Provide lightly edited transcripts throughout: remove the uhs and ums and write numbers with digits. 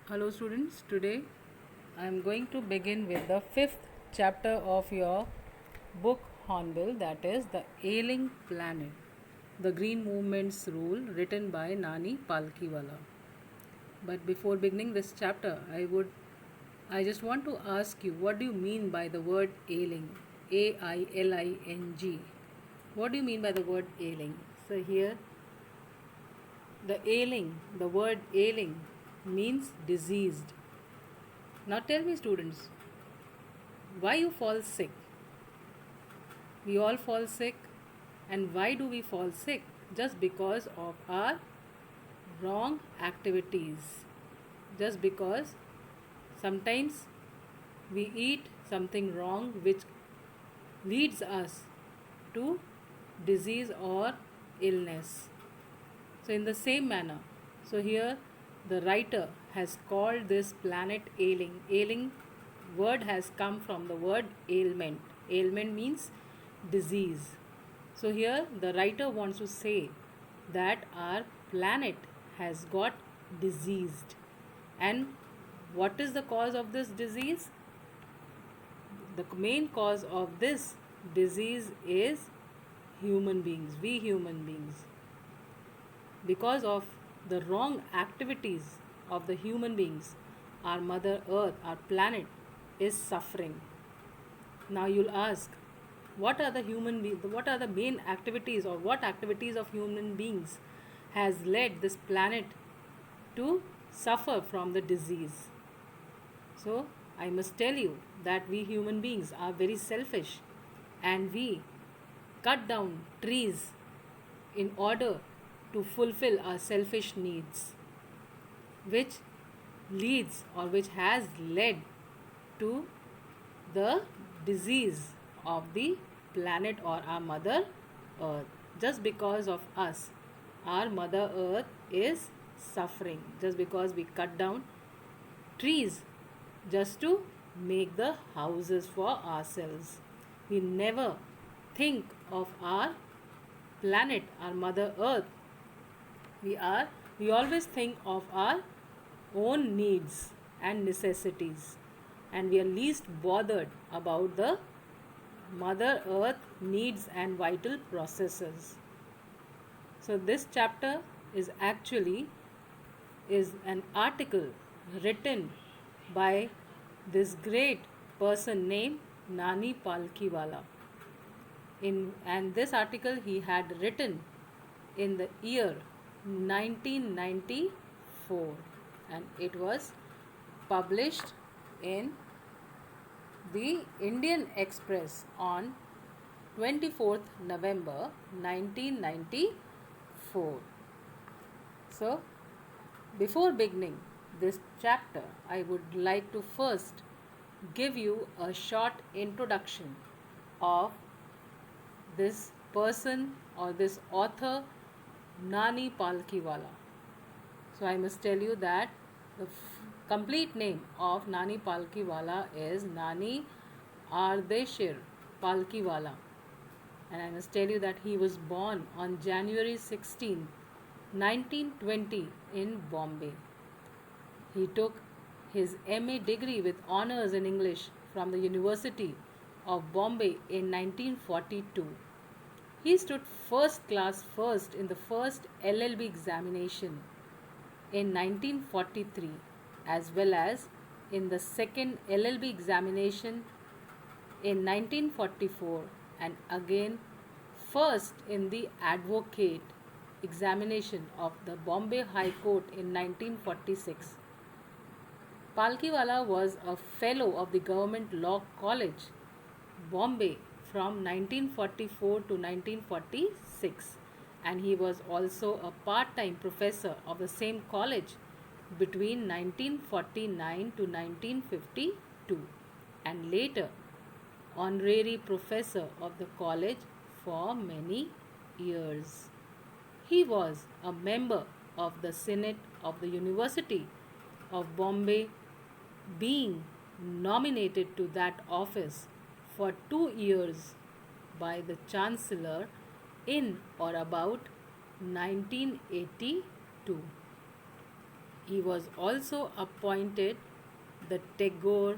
Hello students, today I am going to begin with the fifth chapter of your book Hornbill, that is The Ailing Planet, The Green Movement's Rule, written by Nani Palkiwala. But before beginning this chapter, I just want to ask you, what do you mean by the word ailing? AILING. What do you mean by the word ailing? So here the word ailing means diseased. Now tell me students, why you fall sick? We all fall sick. And why do we fall sick? Just because of our wrong activities. Just because sometimes we eat something wrong which leads us to disease or illness. So in the same manner, so here the writer has called this planet ailing. Ailing word has come from the word ailment. Ailment means disease. So here the writer wants to say that our planet has got diseased. And what is the cause of this disease? The main cause of this disease is human beings, we human beings. Because of the wrong activities of the human beings, our Mother Earth, our planet, is suffering. Now you'll ask, what are the main activities, or what activities of human beings has led this planet to suffer from the disease? So I must tell you that we human beings are very selfish, and we cut down trees in order to fulfill our selfish needs, which leads or which has led to the disease of the planet or our Mother Earth. Just because of us, our Mother Earth is suffering, just because we cut down trees just to make the houses for ourselves. We never think of our planet, our Mother Earth. We always think of our own needs and necessities, and we are least bothered about the Mother Earth needs and vital processes. So this chapter is an article written by this great person named Nani Palkiwala. And this article he had written in the year 1994, and it was published in the Indian Express on 24th November 1994. So, before beginning this chapter, I would like to first give you a short introduction of this person or this author, Nani Palkiwala. So I must tell you that the complete name of Nani Palkiwala is Nani Ardeshir Palkiwala. And I must tell you that he was born on January 16, 1920 in Bombay. He took his MA degree with honors in English from the University of Bombay in 1942. He stood first class first in the first LLB examination in 1943, as well as in the second LLB examination in 1944, and again first in the advocate examination of the Bombay High Court in 1946. Palkiwala was a fellow of the Government Law College, Bombay from 1944 to 1946, and he was also a part-time professor of the same college between 1949 to 1952, and later honorary professor of the college for many years. He was a member of the Senate of the University of Bombay, being nominated to that office for 2 years by the Chancellor in or about 1982. He was also appointed the Tagore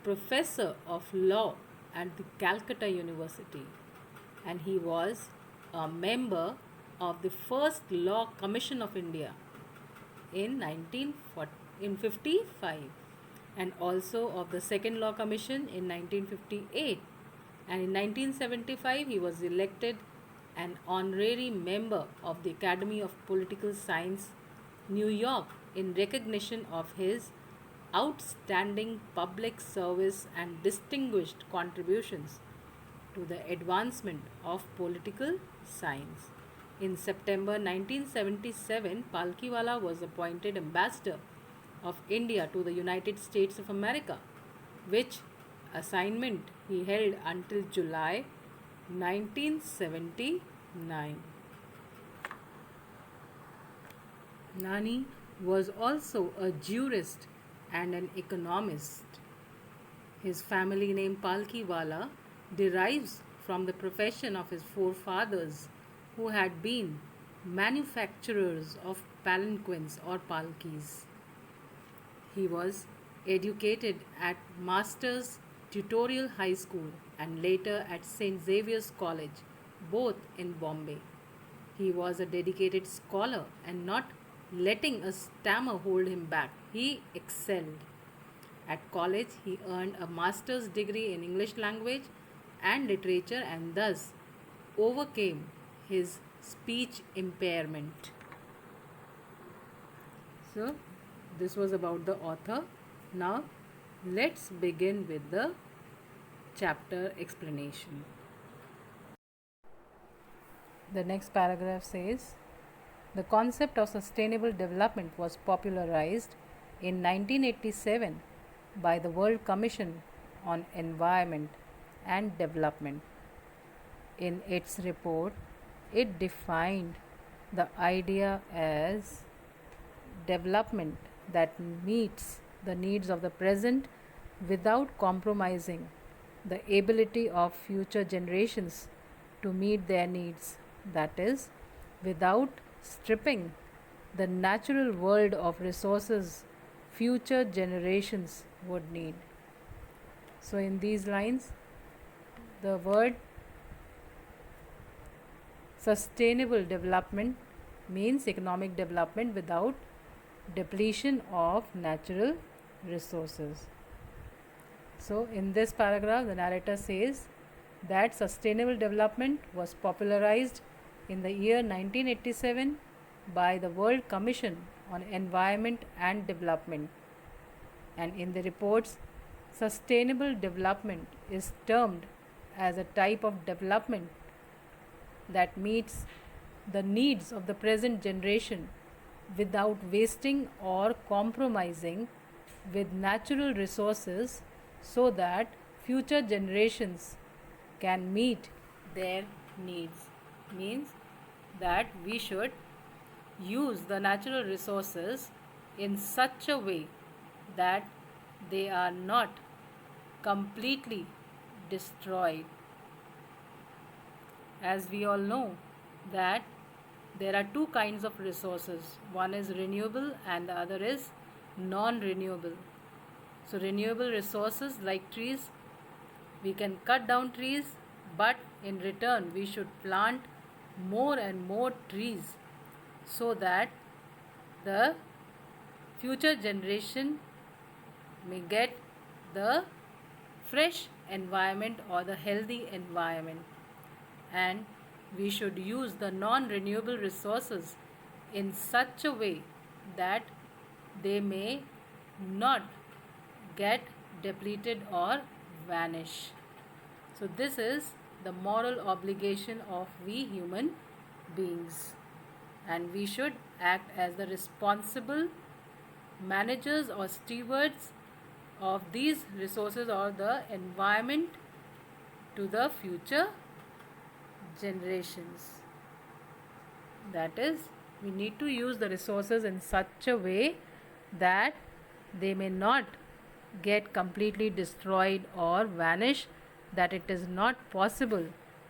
Professor of Law at the Calcutta University, and he was a member of the first Law Commission of India in 1955, and also of the second Law Commission in 1958, and in 1975 he was elected an honorary member of the Academy of Political Science, New York, in recognition of his outstanding public service and distinguished contributions to the advancement of political science. In September 1977, Palkhiwala was appointed ambassador of India to the United States of America, which assignment he held until July 1979. Nani was also a jurist and an economist. His family name Palkhiwala derives from the profession of his forefathers, who had been manufacturers of palanquins or palkis. He was educated at Masters Tutorial High School and later at St. Xavier's College, both in Bombay. He was a dedicated scholar and not letting a stammer hold him back. He excelled. At college, he earned a master's degree in English language and literature and thus overcame his speech impairment. So, this was about the author. Now, let's begin with the chapter explanation. The next paragraph says, the concept of sustainable development was popularized in 1987 by the World Commission on Environment and Development. In its report, it defined the idea as development that meets the needs of the present without compromising the ability of future generations to meet their needs, that is, without stripping the natural world of resources future generations would need. So, in these lines, the word sustainable development means economic development without depletion of natural resources. So, in this paragraph, the narrator says that sustainable development was popularized in the year 1987 by the World Commission on Environment and Development, and in the reports, sustainable development is termed as a type of development that meets the needs of the present generation without wasting or compromising with natural resources so that future generations can meet their needs. Means that we should use the natural resources in such a way that they are not completely destroyed. As we all know that there are two kinds of resources, one is renewable and the other is non-renewable. So renewable resources like trees, we can cut down trees, but in return we should plant more and more trees so that the future generation may get the fresh environment or the healthy environment. And we should use the non-renewable resources in such a way that they may not get depleted or vanish. So this is the moral obligation of we human beings, and we should act as the responsible managers or stewards of these resources or the environment to the future generations. That is, we need to use the resources in such a way that they may not get completely destroyed or vanish, that it is not possible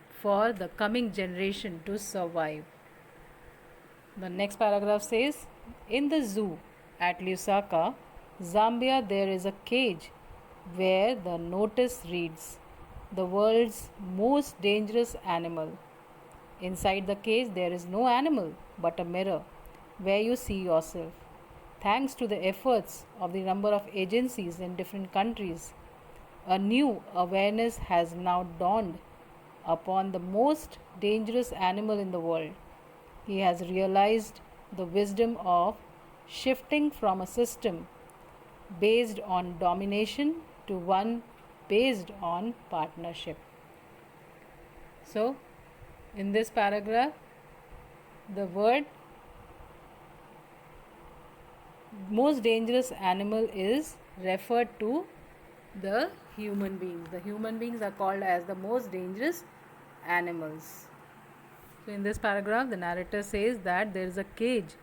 for the coming generation to survive. The next paragraph says, in the zoo, at Lusaka, Zambia, there is a cage where the notice reads, "The world's most dangerous animal." Inside the cage, there is no animal but a mirror where you see yourself. Thanks to the efforts of the number of agencies in different countries, a new awareness has now dawned upon the most dangerous animal in the world. He has realized the wisdom of shifting from a system based on domination to one based on partnership. So, in this paragraph, the word most dangerous animal is referred to the human beings. The human beings are called as the most dangerous animals. So, in this paragraph, the narrator says that there is a cage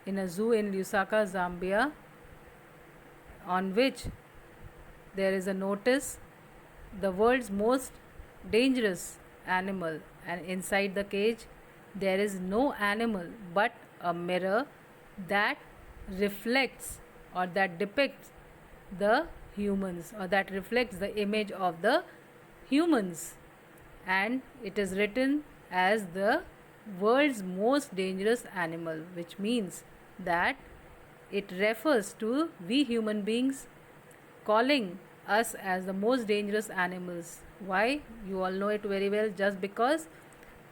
in a zoo in Lusaka, Zambia, on which there is a notice, "The world's most dangerous animal," and inside the cage there is no animal but a mirror that reflects or that depicts the humans, or that reflects the image of the humans, and it is written as the world's most dangerous animal, which means that it refers to we human beings, calling us as the most dangerous animals. Why? You all know it very well. Just because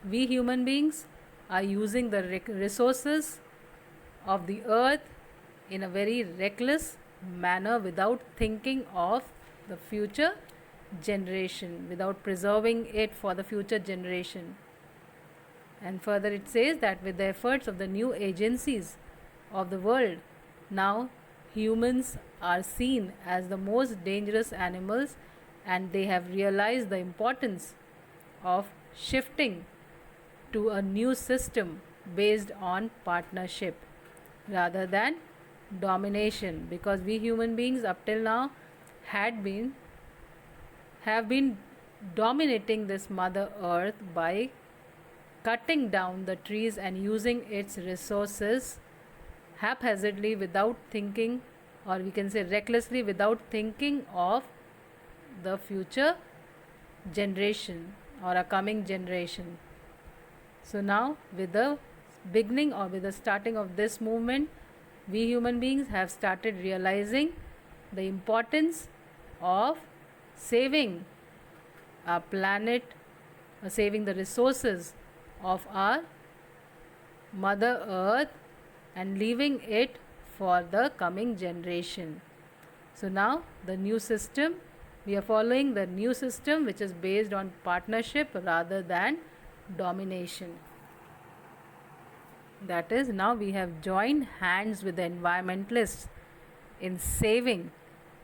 we human beings are using the resources of the earth in a very reckless manner without thinking of the future generation, without preserving it for the future generation. And further, it says that with the efforts of the new agencies of the world, now humans are seen as the most dangerous animals, and they have realized the importance of shifting to a new system based on partnership rather than domination, because we human beings up till now have been dominating this mother earth by cutting down the trees and using its resources haphazardly without thinking, or we can say recklessly, without thinking of the future generation or a coming generation. So now, with the beginning or with the starting of this movement, we human beings have started realizing the importance of saving our planet, saving the resources of our mother earth and leaving it for the coming generation. So now the new system, we are following the new system which is based on partnership rather than domination. That is, now we have joined hands with the environmentalists in saving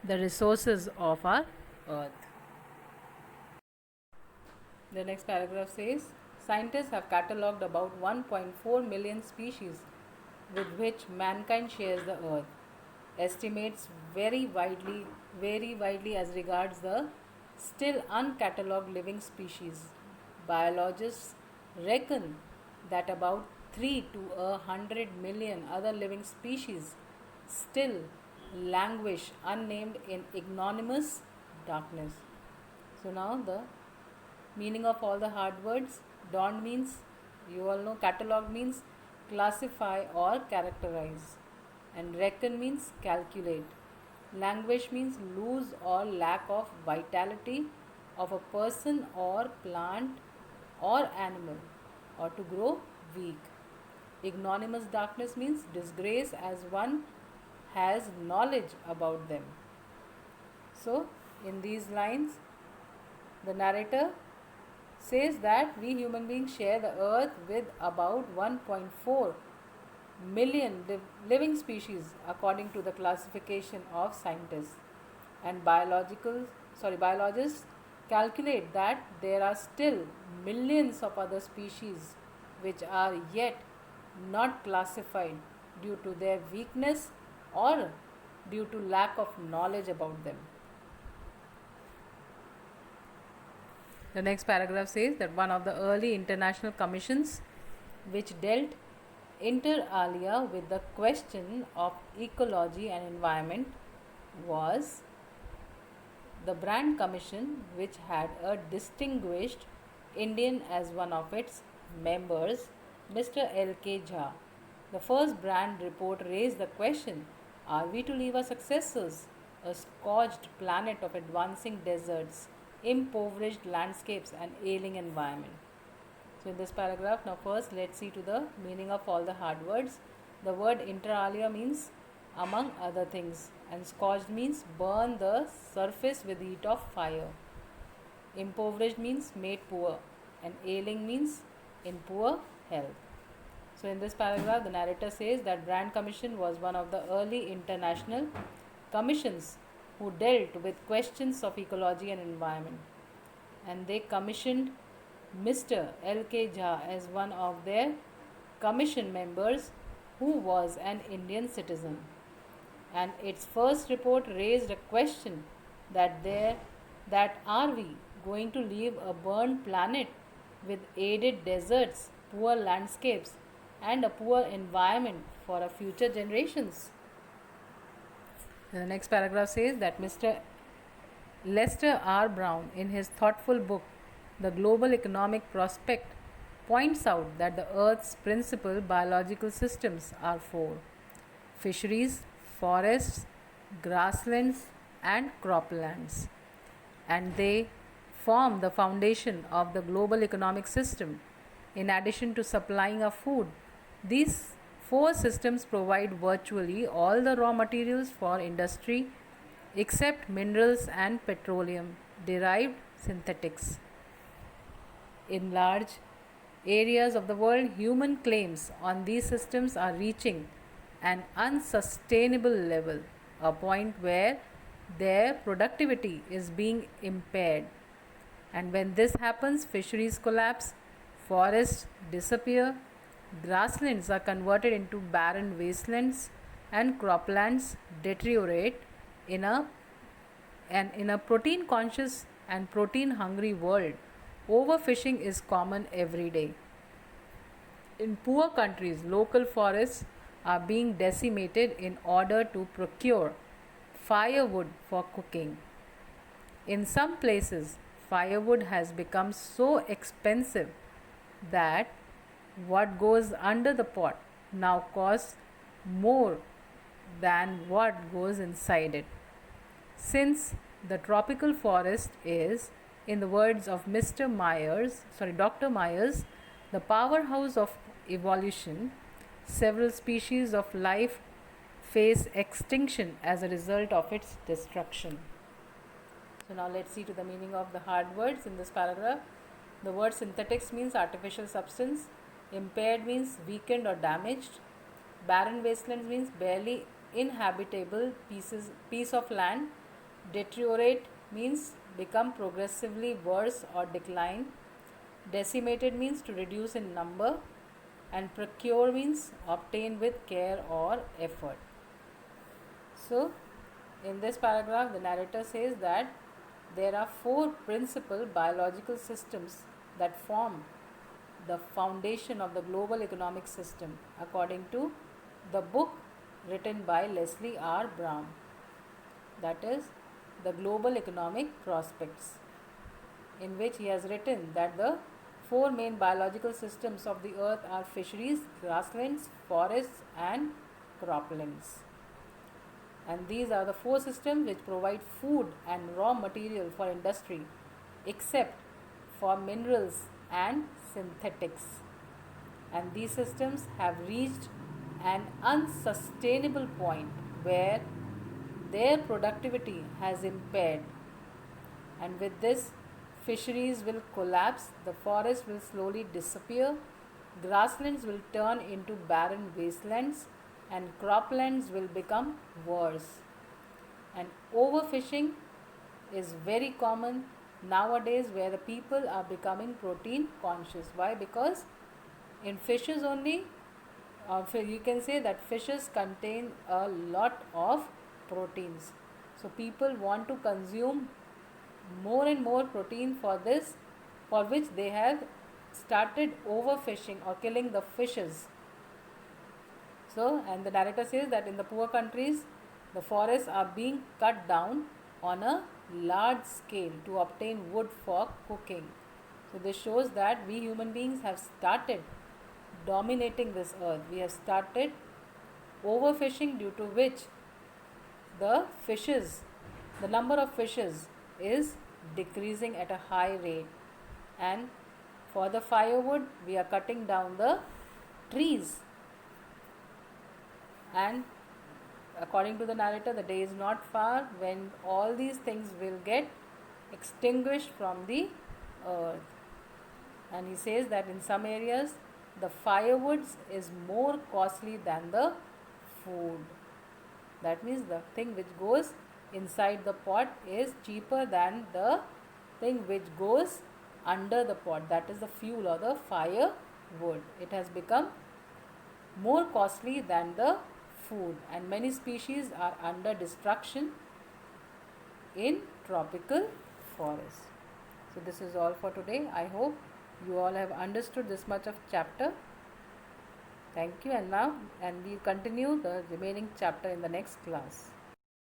the resources of our earth. The next paragraph says, scientists have catalogued about 1.4 million species with which mankind shares the earth. Estimates vary widely as regards the still uncatalogued living species. Biologists reckon that about 3 to 100 million other living species still languish unnamed in ignominious darkness. So now the meaning of all the hard words. Dawn means, you all know, catalog means classify or characterize, and reckon means calculate. Languish means lose or lack of vitality of a person or plant or animal, or to grow weak. Ignominious darkness means disgrace as one has knowledge about them. So, in these lines, the narrator says that we human beings share the earth with about 1.4 million living species according to the classification of scientists, and biologists calculate that there are still millions of other species which are yet not classified due to their weakness or due to lack of knowledge about them. The next paragraph says that one of the early international commissions which dealt Inter alia with the question of ecology and environment was the Brand Commission, which had a distinguished Indian as one of its members, Mr. L.K. Jha. The first Brand report raised the question, are we to leave our successors a scorched planet of advancing deserts, impoverished landscapes, and ailing environment? So, in this paragraph, now first let's see to the meaning of all the hard words. The word inter alia means among other things, and scorched means burn the surface with heat of fire. Impoverished means made poor, and ailing means in poor health. So, in this paragraph, the narrator says that Brand Commission was one of the early international commissions who dealt with questions of ecology and environment, and they commissioned Mr. L.K. Jha as one of their commission members who was an Indian citizen. And its first report raised a question that are we going to leave a burned planet with arid deserts, poor landscapes, and a poor environment for our future generations? The next paragraph says that Mr. Lester R. Brown, in his thoughtful book, The Global Economic Prospect, points out that the Earth's principal biological systems are four: fisheries, forests, grasslands, and croplands, and they form the foundation of the global economic system. In addition to supplying our food, these four systems provide virtually all the raw materials for industry except minerals and petroleum derived synthetics. In large areas of the world, human claims on these systems are reaching an unsustainable level, a point where their productivity is being impaired. And when this happens, fisheries collapse, forests disappear, grasslands are converted into barren wastelands, and croplands deteriorate in a protein conscious and protein hungry world. Overfishing is common every day. In poor countries, local forests are being decimated in order to procure firewood for cooking. In some places, firewood has become so expensive that what goes under the pot now costs more than what goes inside it. Since the tropical forest is, in the words of Dr. Myers, the powerhouse of evolution, several species of life face extinction as a result of its destruction. So now let's see to the meaning of the hard words in this paragraph. The word synthetics means artificial substance, impaired means weakened or damaged, barren wastelands means barely inhabitable piece of land, deteriorate means become progressively worse or decline, decimated means to reduce in number, and procure means obtain with care or effort. So, in this paragraph, the narrator says that there are four principal biological systems that form the foundation of the global economic system, according to the book written by Leslie R. Brown, that is, The Global Economic Prospects, in which he has written that the four main biological systems of the earth are fisheries, grasslands, forests, and croplands. And these are the four systems which provide food and raw material for industry, except for minerals and synthetics. And these systems have reached an unsustainable point where their productivity has impaired. And with this, fisheries will collapse, the forest will slowly disappear, grasslands will turn into barren wastelands, and croplands will become worse. And overfishing is very common nowadays, where the people are becoming protein conscious. Why? Because in fishes only, you can say that fishes contain a lot of proteins. So people want to consume more and more protein for this, for which they have started overfishing or killing the fishes. So, and the narrator says that in the poor countries, the forests are being cut down on a large scale to obtain wood for cooking. So, this shows that we human beings have started dominating this earth. We have started overfishing, due to which the fishes, the number of fishes is decreasing at a high rate. And for the firewood, we are cutting down the trees. And according to the narrator, the day is not far when all these things will get extinguished from the earth. And he says that in some areas, the firewood is more costly than the food. That means the thing which goes inside the pot is cheaper than the thing which goes under the pot, that is the fuel or the firewood. It has become more costly than the food, and many species are under destruction in tropical forests. So this is all for today. I hope you all have understood this much of chapter. Thank you, and we'll continue the remaining chapter in the next class.